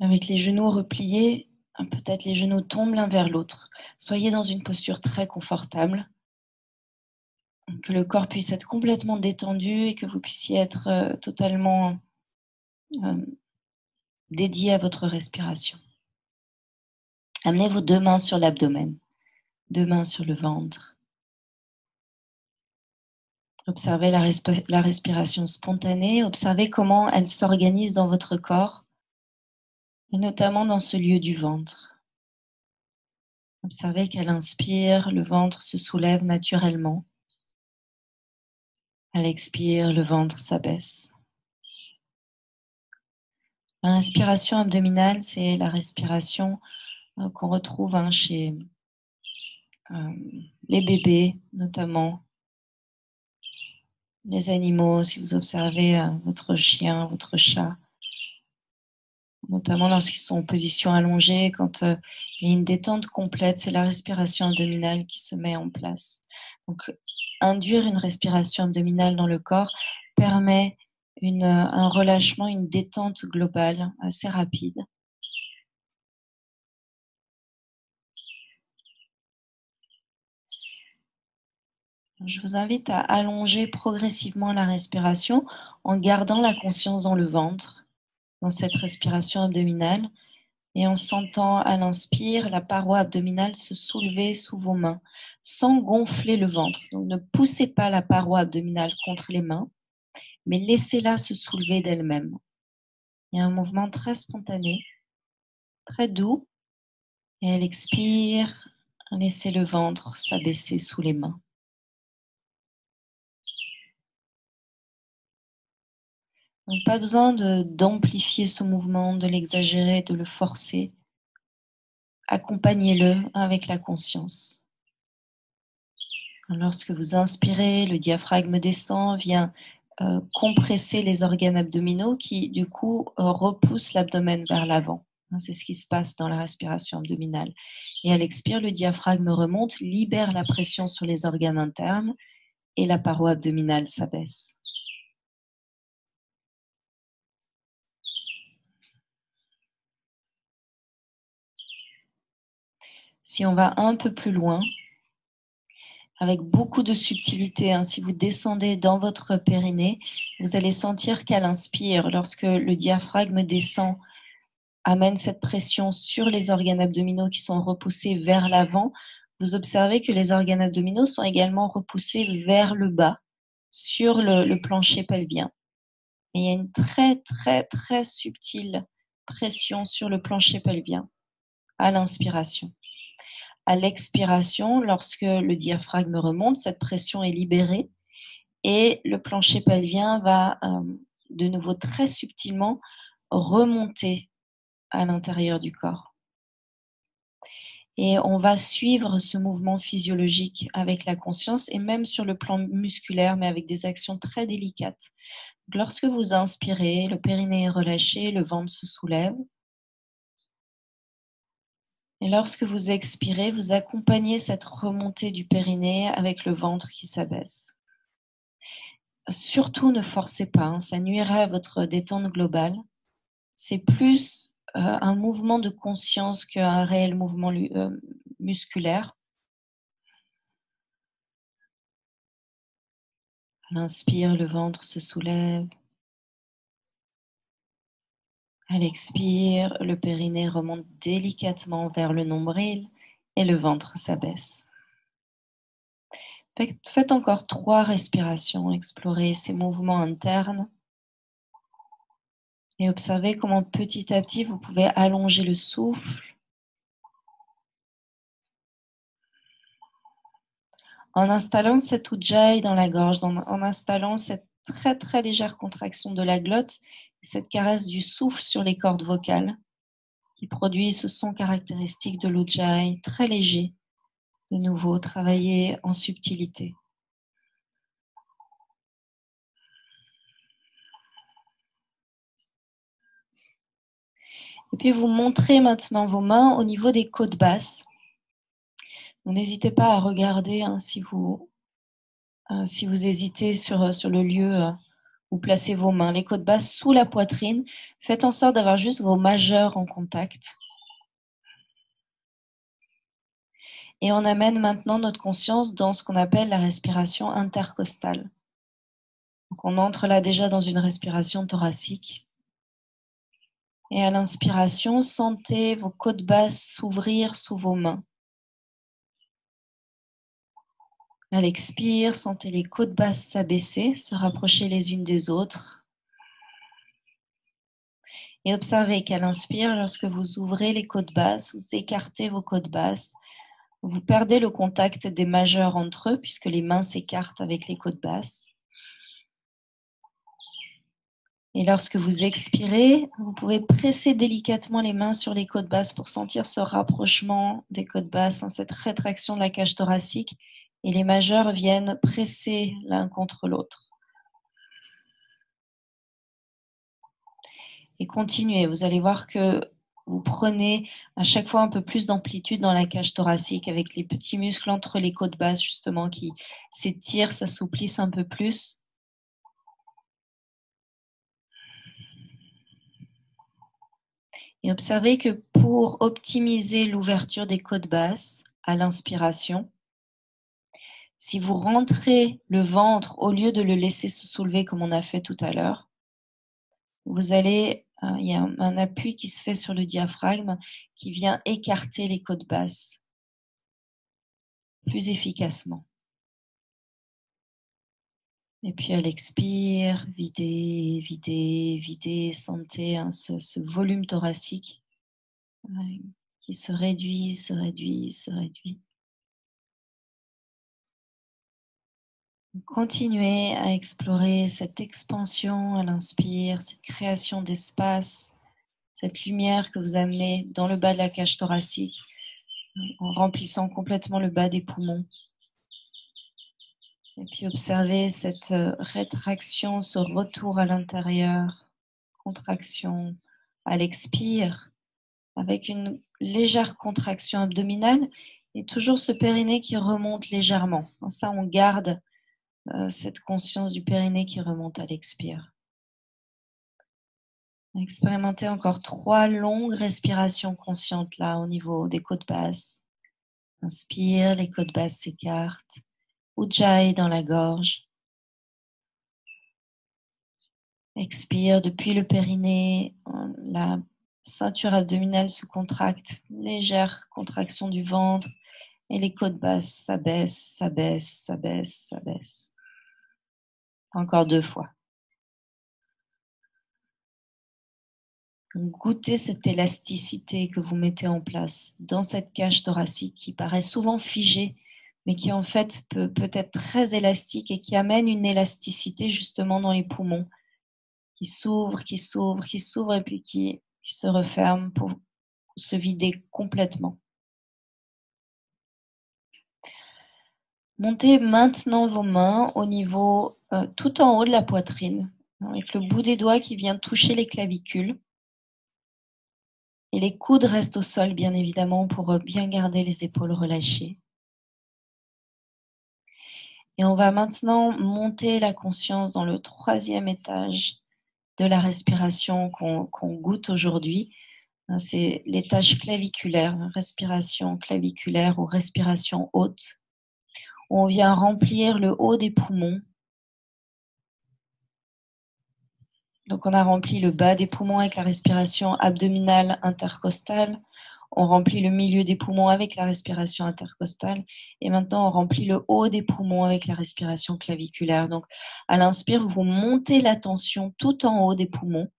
Avec les genoux repliés, peut-être les genoux tombent l'un vers l'autre. Soyez dans une posture très confortable, que le corps puisse être complètement détendu et que vous puissiez être totalement dédié à votre respiration. Amenez vos 2 mains sur l'abdomen, 2 mains sur le ventre. Observez la respiration spontanée, observez comment elle s'organise dans votre corps, et notamment dans ce lieu du ventre. Observez qu'elle inspire, le ventre se soulève naturellement. À l'expire, le ventre s'abaisse. La respiration abdominale, c'est la respiration qu'on retrouve chez les bébés, notamment les animaux. Si vous observez votre chien, votre chat, notamment lorsqu'ils sont en position allongée, quand il y a une détente complète, c'est la respiration abdominale qui se met en place. Donc, induire une respiration abdominale dans le corps permet un relâchement, une détente globale assez rapide. Je vous invite à allonger progressivement la respiration en gardant la conscience dans le ventre, dans cette respiration abdominale, et en sentant à l'inspire la paroi abdominale se soulever sous vos mains, sans gonfler le ventre. Donc ne poussez pas la paroi abdominale contre les mains, mais laissez-la se soulever d'elle-même. Il y a un mouvement très spontané, très doux, et elle expire, laissez le ventre s'abaisser sous les mains. Donc, pas besoin d'amplifier ce mouvement, de l'exagérer, de le forcer. Accompagnez-le avec la conscience. Lorsque vous inspirez, le diaphragme descend, vient compresser les organes abdominaux qui, du coup, repoussent l'abdomen vers l'avant. C'est ce qui se passe dans la respiration abdominale. Et à l'expire, le diaphragme remonte, libère la pression sur les organes internes et la paroi abdominale s'abaisse. Si on va un peu plus loin, avec beaucoup de subtilité, si vous descendez dans votre périnée, vous allez sentir qu'à l'inspire, lorsque le diaphragme descend, amène cette pression sur les organes abdominaux qui sont repoussés vers l'avant, vous observez que les organes abdominaux sont également repoussés vers le bas, sur le plancher pelvien. Et il y a une très, très, très subtile pression sur le plancher pelvien à l'inspiration. À l'expiration, lorsque le diaphragme remonte, cette pression est libérée et le plancher pelvien va de nouveau très subtilement remonter à l'intérieur du corps. Et on va suivre ce mouvement physiologique avec la conscience et même sur le plan musculaire, mais avec des actions très délicates. Donc, lorsque vous inspirez, le périnée est relâché, le ventre se soulève. Et lorsque vous expirez, vous accompagnez cette remontée du périnée avec le ventre qui s'abaisse. Surtout ne forcez pas, ça nuirait à votre détente globale. C'est plus un mouvement de conscience qu'un réel mouvement musculaire. À l'inspire, le ventre se soulève. À l'expire, le périnée remonte délicatement vers le nombril et le ventre s'abaisse. Faites encore 3 respirations, explorez ces mouvements internes et observez comment petit à petit vous pouvez allonger le souffle en installant cet ujjayi dans la gorge, en installant cette très très légère contraction de la glotte et cette caresse du souffle sur les cordes vocales qui produit ce son caractéristique de l'ujjayi, très léger. De nouveau, travailler en subtilité. Et puis vous montrez maintenant vos mains au niveau des côtes basses. N'hésitez pas à regarder si vous hésitez sur le lieu Vous placez vos mains, les côtes basses sous la poitrine. Faites en sorte d'avoir juste vos majeurs en contact. Et on amène maintenant notre conscience dans ce qu'on appelle la respiration intercostale. Donc on entre là déjà dans une respiration thoracique. Et à l'inspiration, sentez vos côtes basses s'ouvrir sous vos mains. À l'expire, sentez les côtes basses s'abaisser, se rapprocher les unes des autres. Et observez qu'à l'inspire, lorsque vous ouvrez les côtes basses, vous écartez vos côtes basses, vous perdez le contact des majeurs entre eux puisque les mains s'écartent avec les côtes basses. Et lorsque vous expirez, vous pouvez presser délicatement les mains sur les côtes basses pour sentir ce rapprochement des côtes basses, cette rétraction de la cage thoracique. Et les majeurs viennent presser l'un contre l'autre. Et continuez, vous allez voir que vous prenez à chaque fois un peu plus d'amplitude dans la cage thoracique avec les petits muscles entre les côtes basses justement qui s'étirent, s'assouplissent un peu plus. Et observez que pour optimiser l'ouverture des côtes basses à l'inspiration, si vous rentrez le ventre au lieu de le laisser se soulever comme on a fait tout à l'heure, vous allez, il y a un appui qui se fait sur le diaphragme qui vient écarter les côtes basses plus efficacement. Et puis à l'expire, videz, videz, videz, sentez ce volume thoracique qui se réduit, se réduit, se réduit. Continuez à explorer cette expansion à l'inspire, cette création d'espace, cette lumière que vous amenez dans le bas de la cage thoracique en remplissant complètement le bas des poumons. Et puis observez cette rétraction, ce retour à l'intérieur, contraction à l'expire, avec une légère contraction abdominale et toujours ce périnée qui remonte légèrement. Ça, on garde cette conscience du périnée qui remonte à l'expire. Expérimentez encore 3 longues respirations conscientes là au niveau des côtes basses. Inspire, les côtes basses s'écartent. Ujjayi dans la gorge. Expire depuis le périnée, la ceinture abdominale se contracte, légère contraction du ventre et les côtes basses s'abaissent, s'abaissent, s'abaissent, s'abaissent. Encore 2 fois. Donc, goûtez cette élasticité que vous mettez en place dans cette cage thoracique qui paraît souvent figée, mais qui en fait peut être très élastique et qui amène une élasticité justement dans les poumons, qui s'ouvre, qui s'ouvre, qui s'ouvre et puis qui se referme pour se vider complètement. Montez maintenant vos mains au niveau tout en haut de la poitrine, avec le bout des doigts qui vient toucher les clavicules. Et les coudes restent au sol, bien évidemment, pour bien garder les épaules relâchées. Et on va maintenant monter la conscience dans le 3e étage de la respiration qu'on goûte aujourd'hui. C'est l'étage claviculaire, respiration claviculaire ou respiration haute. On vient remplir le haut des poumons. Donc on a rempli le bas des poumons avec la respiration abdominale intercostale. On remplit le milieu des poumons avec la respiration intercostale. Et maintenant, on remplit le haut des poumons avec la respiration claviculaire. Donc, à l'inspire, vous montez la tension tout en haut des poumons.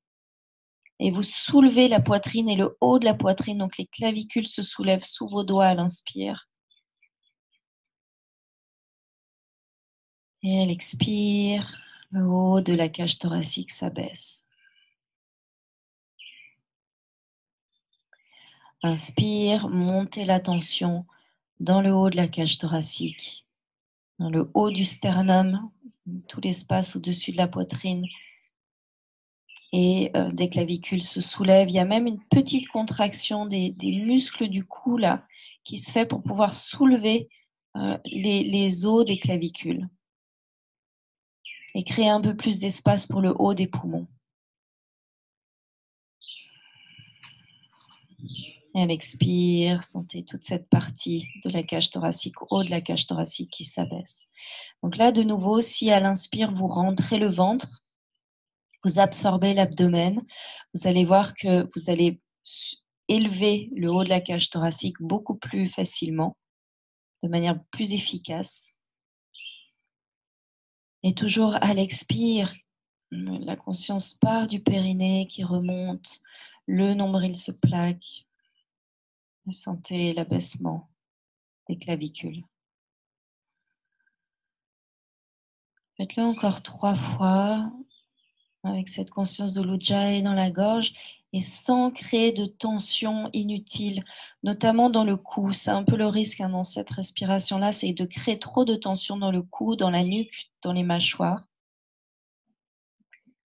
Et vous soulevez la poitrine et le haut de la poitrine. Donc, les clavicules se soulèvent sous vos doigts à l'inspire. Et à l'expire, le haut de la cage thoracique s'abaisse. Inspire, montez la tension dans le haut de la cage thoracique, dans le haut du sternum, tout l'espace au-dessus de la poitrine. Et des clavicules se soulèvent. Il y a même une petite contraction des muscles du cou là, qui se fait pour pouvoir soulever les os des clavicules. et créez un peu plus d'espace pour le haut des poumons. Et à l'expire, sentez toute cette partie de la cage thoracique, au haut de la cage thoracique qui s'abaisse. Donc là, de nouveau, si à l'inspire, vous rentrez le ventre, vous absorbez l'abdomen, vous allez voir que vous allez élever le haut de la cage thoracique beaucoup plus facilement, de manière plus efficace. Et toujours à l'expire, la conscience part du périnée qui remonte, le nombril se plaque. Sentez l'abaissement des clavicules. Faites-le encore 3 fois avec cette conscience de l'Ujjayi dans la gorge et sans créer de tension inutile, notamment dans le cou. C'est un peu le risque dans cette respiration-là, c'est de créer trop de tension dans le cou, dans la nuque, dans les mâchoires.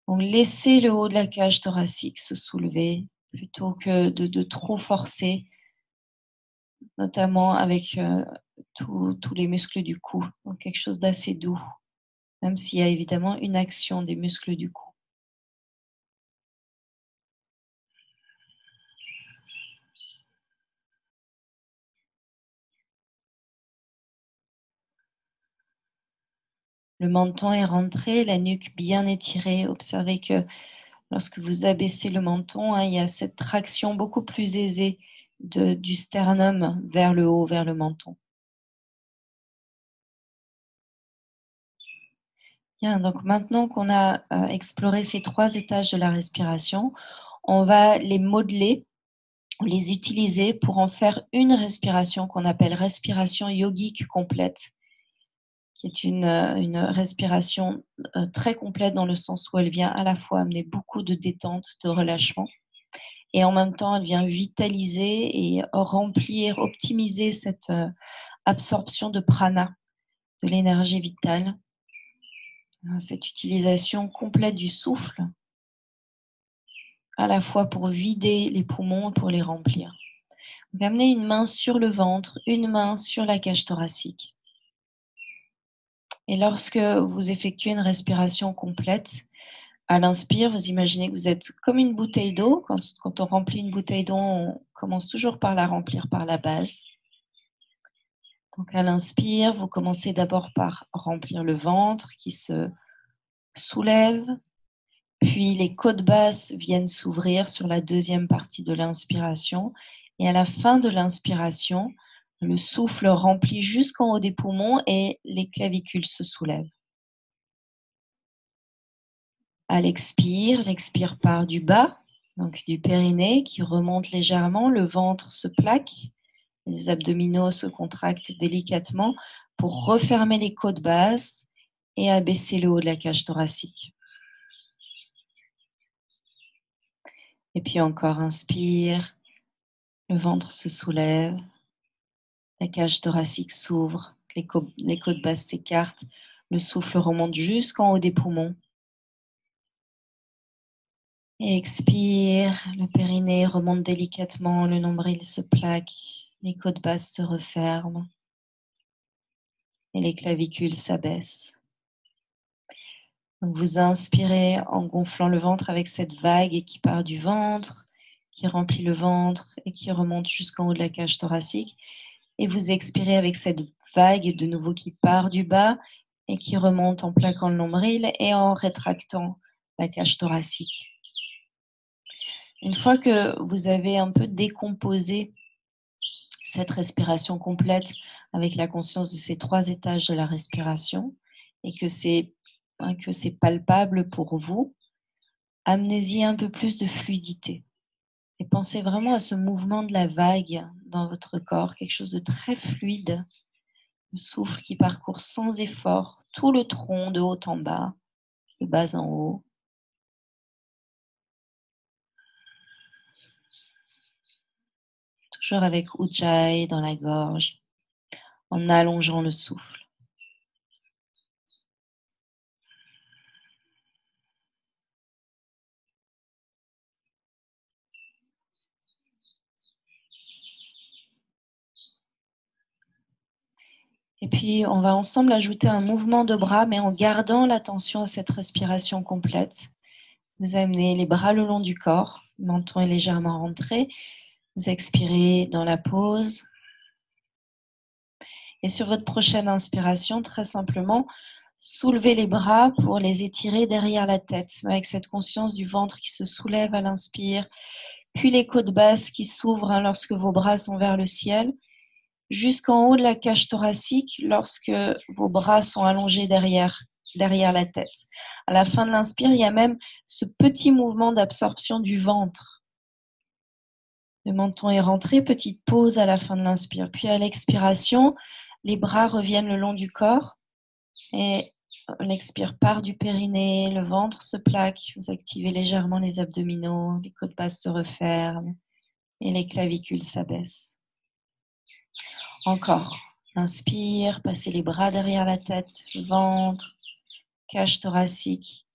Donc laissez le haut de la cage thoracique se soulever plutôt que de trop forcer, notamment avec tous les muscles du cou. Donc quelque chose d'assez doux, même s'il y a évidemment une action des muscles du cou. Le menton est rentré, la nuque bien étirée. Observez que lorsque vous abaissez le menton, il y a cette traction beaucoup plus aisée du sternum vers le haut, vers le menton. Bien, donc maintenant qu'on a exploré ces 3 étages de la respiration, on va les modeler, les utiliser pour en faire une respiration qu'on appelle respiration yogique complète, qui est une respiration très complète dans le sens où elle vient à la fois amener beaucoup de détente, de relâchement, et en même temps elle vient vitaliser et remplir, optimiser cette absorption de prana, de l'énergie vitale, cette utilisation complète du souffle, à la fois pour vider les poumons et pour les remplir. Donc, amenez une main sur le ventre, une main sur la cage thoracique. Et lorsque vous effectuez une respiration complète, à l'inspire, vous imaginez que vous êtes comme une bouteille d'eau. Quand on remplit une bouteille d'eau, on commence toujours par la remplir par la base. Donc à l'inspire, vous commencez d'abord par remplir le ventre qui se soulève, puis les côtes basses viennent s'ouvrir sur la deuxième partie de l'inspiration. Et à la fin de l'inspiration, le souffle remplit jusqu'en haut des poumons et les clavicules se soulèvent. À l'expire part du bas, donc du périnée qui remonte légèrement, le ventre se plaque, les abdominaux se contractent délicatement pour refermer les côtes basses et abaisser le haut de la cage thoracique. Et puis encore, inspire, le ventre se soulève, la cage thoracique s'ouvre, les côtes basses s'écartent, le souffle remonte jusqu'en haut des poumons. Et expire, le périnée remonte délicatement, le nombril se plaque, les côtes basses se referment et les clavicules s'abaissent. Donc vous inspirez en gonflant le ventre avec cette vague qui part du ventre, qui remplit le ventre et qui remonte jusqu'en haut de la cage thoracique. Et vous expirez avec cette vague de nouveau qui part du bas et qui remonte en plaquant le nombril et en rétractant la cage thoracique. Une fois que vous avez un peu décomposé cette respiration complète avec la conscience de ces 3 étages de la respiration et que c'est palpable pour vous, amenez-y un peu plus de fluidité. Et pensez vraiment à ce mouvement de la vague dans votre corps, quelque chose de très fluide, le souffle qui parcourt sans effort tout le tronc de haut en bas, de bas en haut. Toujours avec Ujjayi dans la gorge, en allongeant le souffle. Et puis, on va ensemble ajouter un mouvement de bras, mais en gardant l'attention à cette respiration complète. Vous amenez les bras le long du corps, le menton est légèrement rentré. Vous expirez dans la pause. Et sur votre prochaine inspiration, très simplement, soulevez les bras pour les étirer derrière la tête, avec cette conscience du ventre qui se soulève à l'inspire, puis les côtes basses qui s'ouvrent lorsque vos bras sont vers le ciel, jusqu'en haut de la cage thoracique lorsque vos bras sont allongés derrière la tête. À la fin de l'inspire, il y a même ce petit mouvement d'absorption du ventre. Le menton est rentré, petite pause à la fin de l'inspire. Puis à l'expiration, les bras reviennent le long du corps et l'expire part du périnée, le ventre se plaque, vous activez légèrement les abdominaux, les côtes basses se referment et les clavicules s'abaissent. Encore, inspire, passez les bras derrière la tête, ventre, cage thoracique,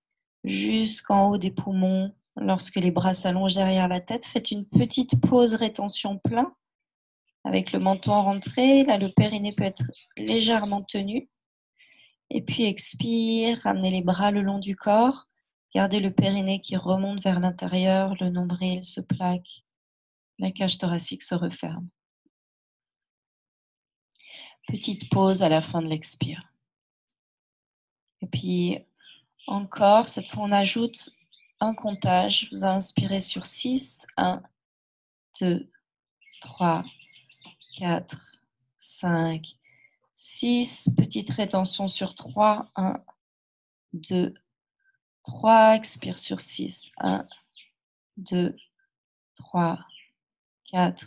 jusqu'en haut des poumons. Lorsque les bras s'allongent derrière la tête, faites une petite pause rétention plein avec le menton rentré. Là, le périnée peut être légèrement tenu. Et puis expire, ramenez les bras le long du corps. Gardez le périnée qui remonte vers l'intérieur, le nombril se plaque, la cage thoracique se referme. Petite pause à la fin de l'expire. Et puis encore, cette fois on ajoute un comptage. Vous inspirez sur 6. 1, 2, 3, 4, 5, 6. Petite rétention sur 3. 1, 2, 3. Expire sur 6. 1, 2, 3, 4,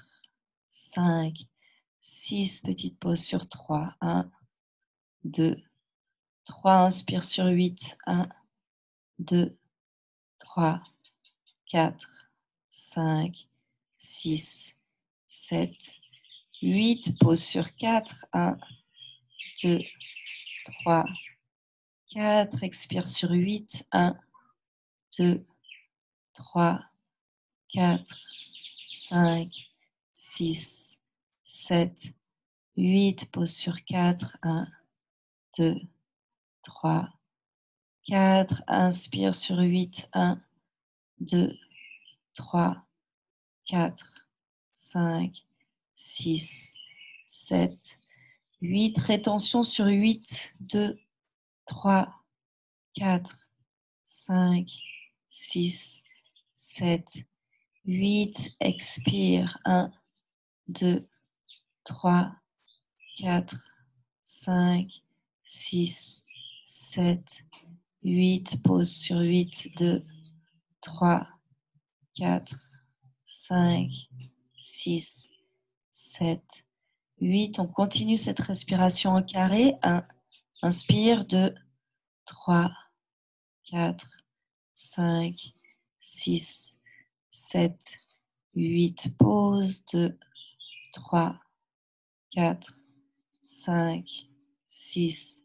5, 6. Petite pause sur 3. 1, 2, 3. Inspire sur 8. 1, 2, 3, 4, 5, 6, 7, 8. Pause sur 4. 1, 2, 3, 4. Expire sur 8. 1, 2, 3, 4, 5, 6, 7, 8. Pause sur 4. 1, 2, 3, 4. Inspire sur 8. 1, 2, 3, 4, 5, 6, 7, 8. Rétention sur 8. 2, 3, 4, 5, 6, 7, 8. Expire. 1, 2, 3, 4, 5, 6, 7, 8. Pause sur 8. 2, 3, 4, 5, 6, 7, 8. On continue cette respiration en carré. 1, inspire. 2, 3, 4, 5, 6, 7, 8. Pause. 2, 3, 4, 5, 6,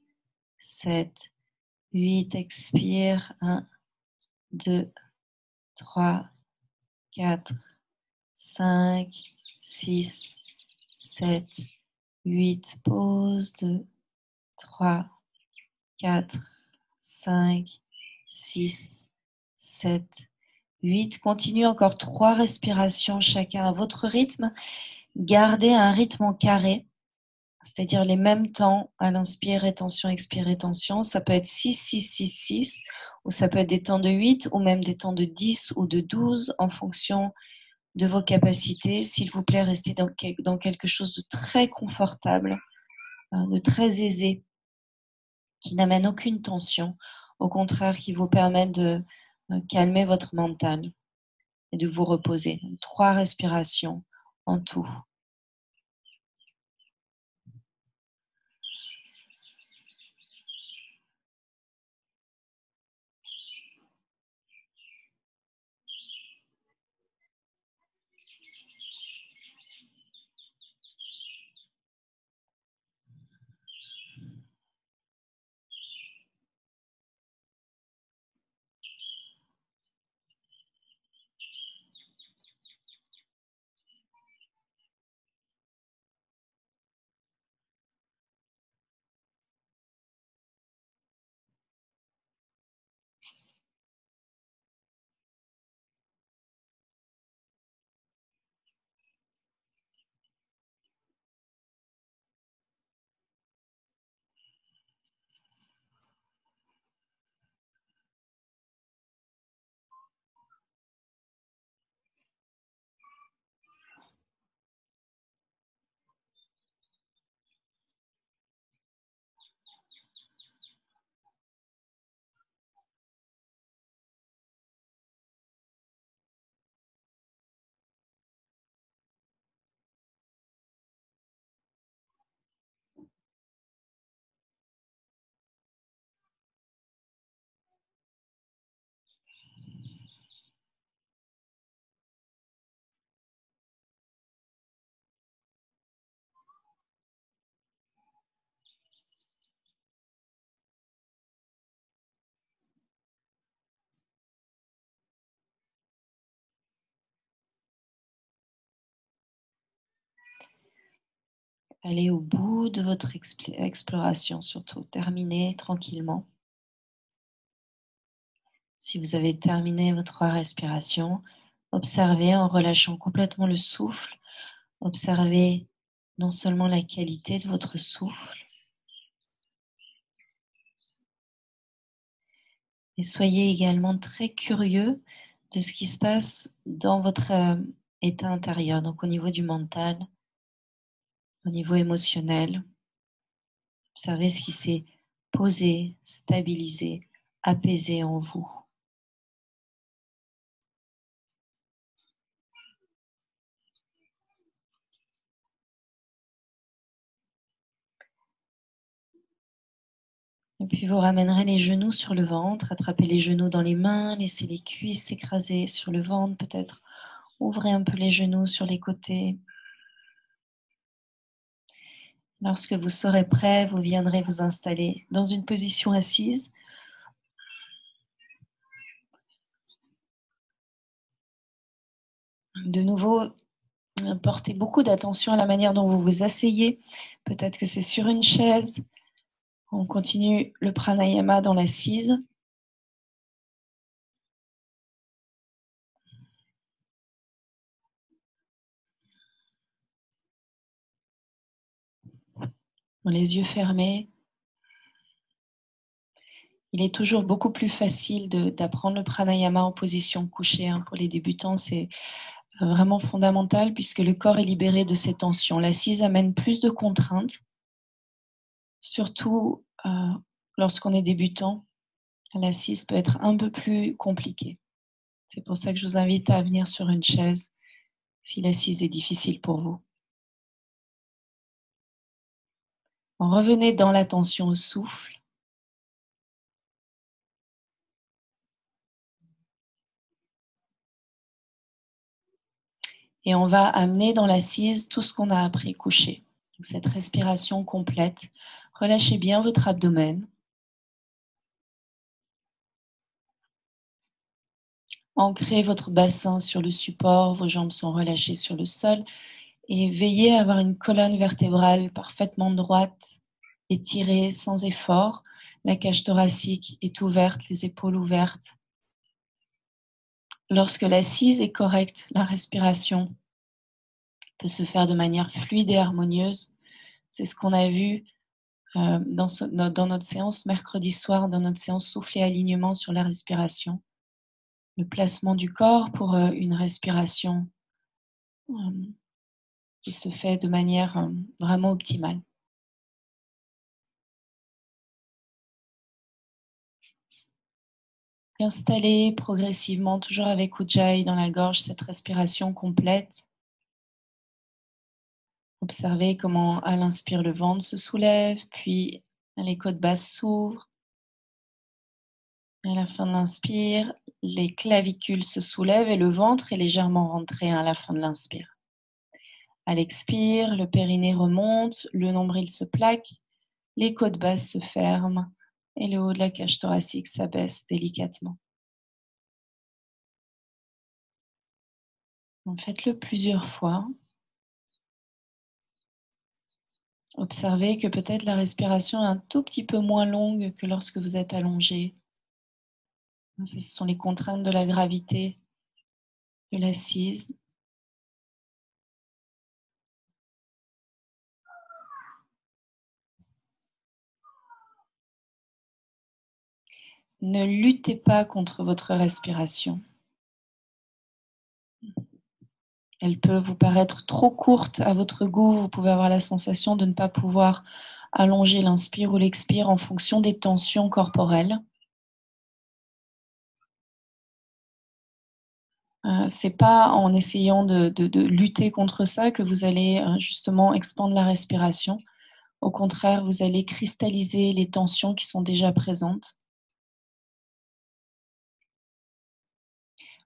7, 8. Expire. 1, 2, 3, 4, 5, 6, 7, 8. Pause. 2, 3, 4, 5, 6, 7, 8. Continue encore 3 respirations chacun à votre rythme. Gardez un rythme en carré, c'est-à-dire les mêmes temps à l'inspire, rétention, expire, rétention. Ça peut être 6, 6, 6, 6, ou ça peut être des temps de 8, ou même des temps de 10 ou de 12 en fonction de vos capacités. S'il vous plaît, restez dans quelque chose de très confortable, de très aisé, qui n'amène aucune tension, au contraire, qui vous permet de calmer votre mental et de vous reposer. 3 respirations en tout. Allez au bout de votre exploration, surtout. Terminez tranquillement. Si vous avez terminé vos 3 respirations, observez en relâchant complètement le souffle. Observez non seulement la qualité de votre souffle, et soyez également très curieux de ce qui se passe dans votre état intérieur, donc au niveau du mental, au niveau émotionnel. Observez ce qui s'est posé, stabilisé, apaisé en vous. Et puis vous ramènerez les genoux sur le ventre, attrapez les genoux dans les mains, laissez les cuisses s'écraser sur le ventre peut-être. Ouvrez un peu les genoux sur les côtés. Lorsque vous serez prêt, vous viendrez vous installer dans une position assise. De nouveau, portez beaucoup d'attention à la manière dont vous vous asseyez. Peut-être que c'est sur une chaise. On continue le pranayama dans l'assise. Les yeux fermés. Il est toujours beaucoup plus facile d'apprendre le pranayama en position couchée. Pour les débutants, c'est vraiment fondamental puisque le corps est libéré de ses tensions. L'assise amène plus de contraintes, surtout lorsqu'on est débutant. L'assise peut être un peu plus compliquée. C'est pour ça que je vous invite à venir sur une chaise si l'assise est difficile pour vous. Revenez dans l'attention au souffle. Et on va amener dans l'assise tout ce qu'on a appris couché. Donc cette respiration complète. Relâchez bien votre abdomen. Ancrez votre bassin sur le support, vos jambes sont relâchées sur le sol et veillez à avoir une colonne vertébrale parfaitement droite, étirée sans effort. La cage thoracique est ouverte, les épaules ouvertes. Lorsque l'assise est correcte, la respiration peut se faire de manière fluide et harmonieuse. C'est ce qu'on a vu dans notre séance mercredi soir, dans notre séance souffle et alignement sur la respiration. Le placement du corps pour une respiration qui se fait de manière vraiment optimale. Installez progressivement, toujours avec Ujjayi dans la gorge, cette respiration complète. Observez comment à l'inspire le ventre se soulève, puis les côtes basses s'ouvrent. À la fin de l'inspire, les clavicules se soulèvent et le ventre est légèrement rentré à la fin de l'inspire. À l'expire, le périnée remonte, le nombril se plaque, les côtes basses se ferment et le haut de la cage thoracique s'abaisse délicatement. Faites-le plusieurs fois. Observez que peut-être la respiration est un tout petit peu moins longue que lorsque vous êtes allongé. Ce sont les contraintes de la gravité de l'assise. Ne luttez pas contre votre respiration. Elle peut vous paraître trop courte à votre goût. Vous pouvez avoir la sensation de ne pas pouvoir allonger l'inspire ou l'expire en fonction des tensions corporelles. C'est pas en essayant de lutter contre ça que vous allez justement expandre la respiration. Au contraire, vous allez cristalliser les tensions qui sont déjà présentes.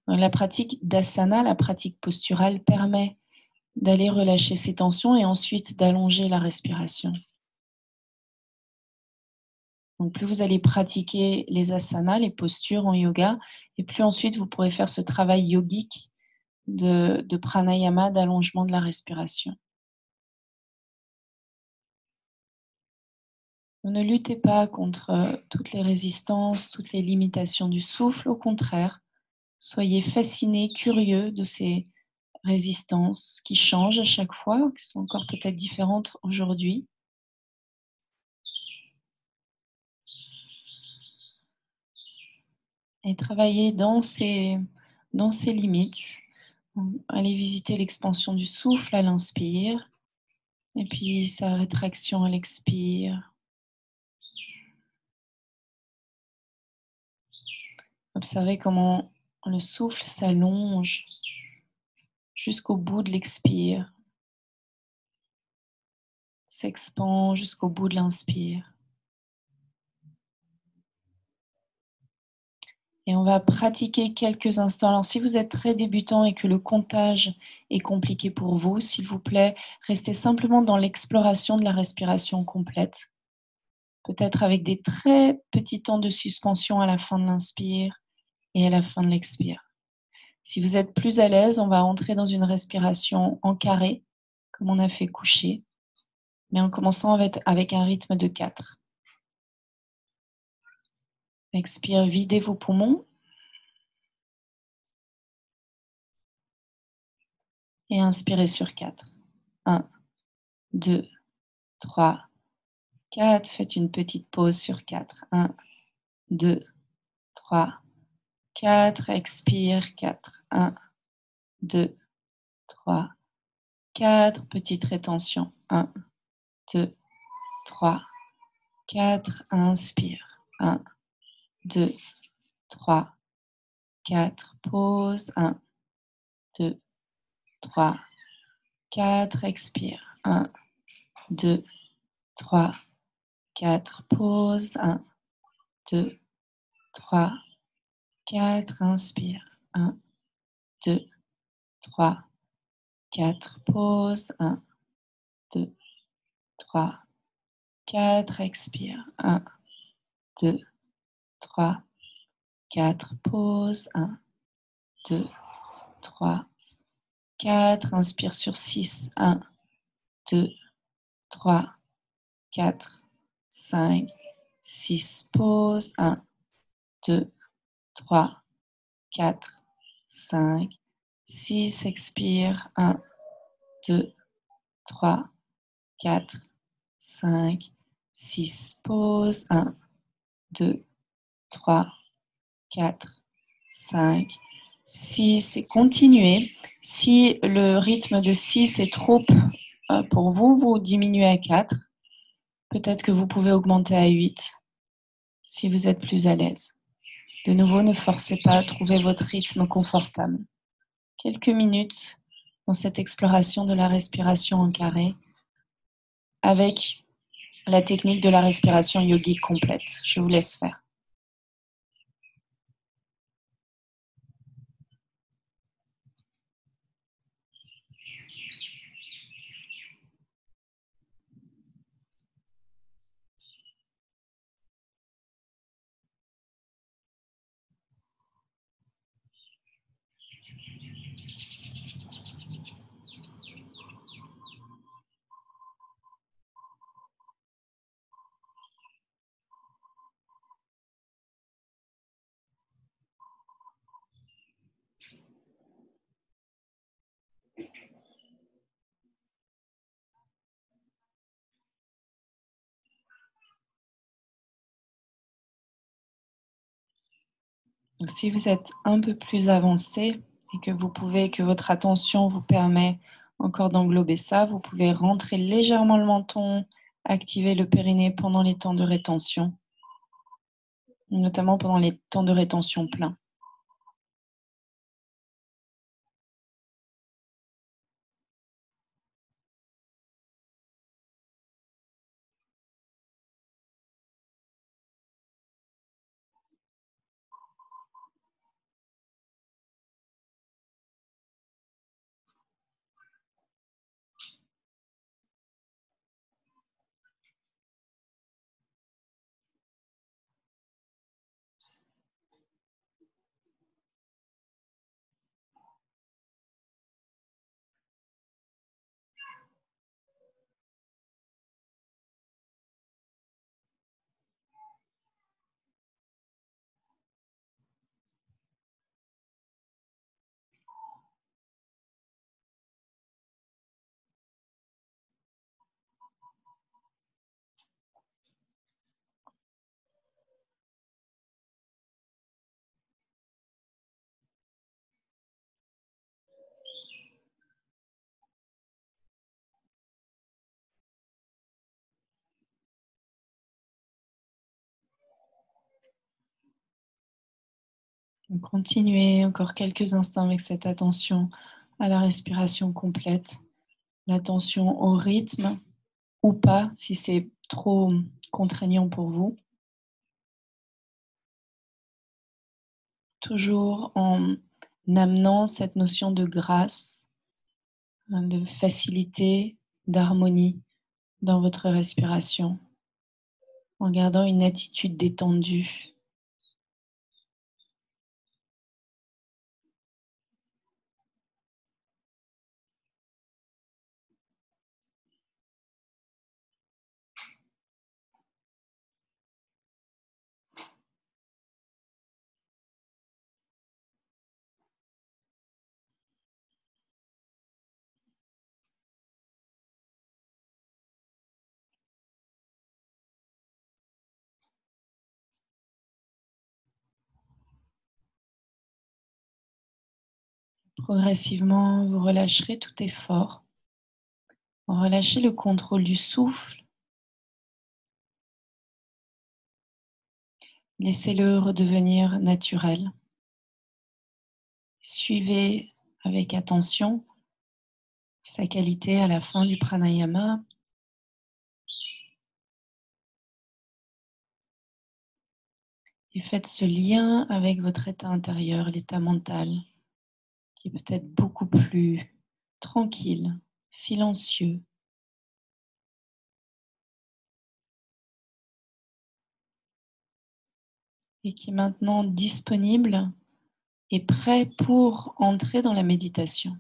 La pratique d'asana, la pratique posturale, permet d'aller relâcher ces tensions et ensuite d'allonger la respiration. Donc plus vous allez pratiquer les asanas, les postures en yoga, et plus ensuite vous pourrez faire ce travail yogique de pranayama, d'allongement de la respiration. Ne luttez pas contre toutes les résistances, toutes les limitations du souffle. Au contraire, soyez fascinés, curieux de ces résistances qui changent à chaque fois, qui sont encore peut-être différentes aujourd'hui. Et travaillez dans ces limites. Allez visiter l'expansion du souffle à l'inspire et puis sa rétraction à l'expire. Observez comment le souffle s'allonge jusqu'au bout de l'expire, s'expand jusqu'au bout de l'inspire. Et on va pratiquer quelques instants. Alors, si vous êtes très débutant et que le comptage est compliqué pour vous, s'il vous plaît, restez simplement dans l'exploration de la respiration complète. Peut-être avec des très petits temps de suspension à la fin de l'inspire et à la fin de l'expire. Si vous êtes plus à l'aise, on va entrer dans une respiration en carré, comme on a fait coucher, mais en commençant avec un rythme de 4. Expire, videz vos poumons. Et inspirez sur 4. 1, 2, 3, 4. Faites une petite pause sur 4. 1, 2, 3, 4. Expire, 4. 1, 2, 3, 4. Petite rétention. 1, 2, 3, 4. Inspire. 1, 2, 3, 4. Pause. 1, 2, 3, 4. Expire. 1, 2, 3, 4. Pause. 1, 2, 3, 4. Inspire. 1, 2, 3, 4. Pause. 1, 2, 3, 4. Expire. 1, 2, 3, 4. Pause. 1, 2, 3, 4. Inspire sur 6. 1, 2, 3, 4, 5, 6. Pause. 1, 2, 3, 4, 5, 6. Expire. 1, 2, 3, 4, 5, 6. Pause. 1, 2, 3, 4, 5, 6. Et continuez. Si le rythme de 6 est trop pour vous, vous diminuez à 4. Peut-être que vous pouvez augmenter à 8 si vous êtes plus à l'aise. De nouveau, ne forcez pas, trouvez votre rythme confortable. Quelques minutes dans cette exploration de la respiration en carré avec la technique de la respiration yogique complète. Je vous laisse faire. Donc, si vous êtes un peu plus avancé et que votre attention vous permet encore d'englober ça, vous pouvez rentrer légèrement le menton, activer le périnée pendant les temps de rétention, notamment pendant les temps de rétention pleins. Continuez encore quelques instants avec cette attention à la respiration complète, l'attention au rythme ou pas si c'est trop contraignant pour vous. Toujours en amenant cette notion de grâce, de facilité, d'harmonie dans votre respiration, en gardant une attitude détendue. Progressivement, vous relâcherez tout effort. Relâchez le contrôle du souffle. Laissez-le redevenir naturel. Suivez avec attention sa qualité à la fin du pranayama. Et faites ce lien avec votre état intérieur, l'état mental, qui est peut-être beaucoup plus tranquille, silencieux. Et qui est maintenant disponible et prêt pour entrer dans la méditation.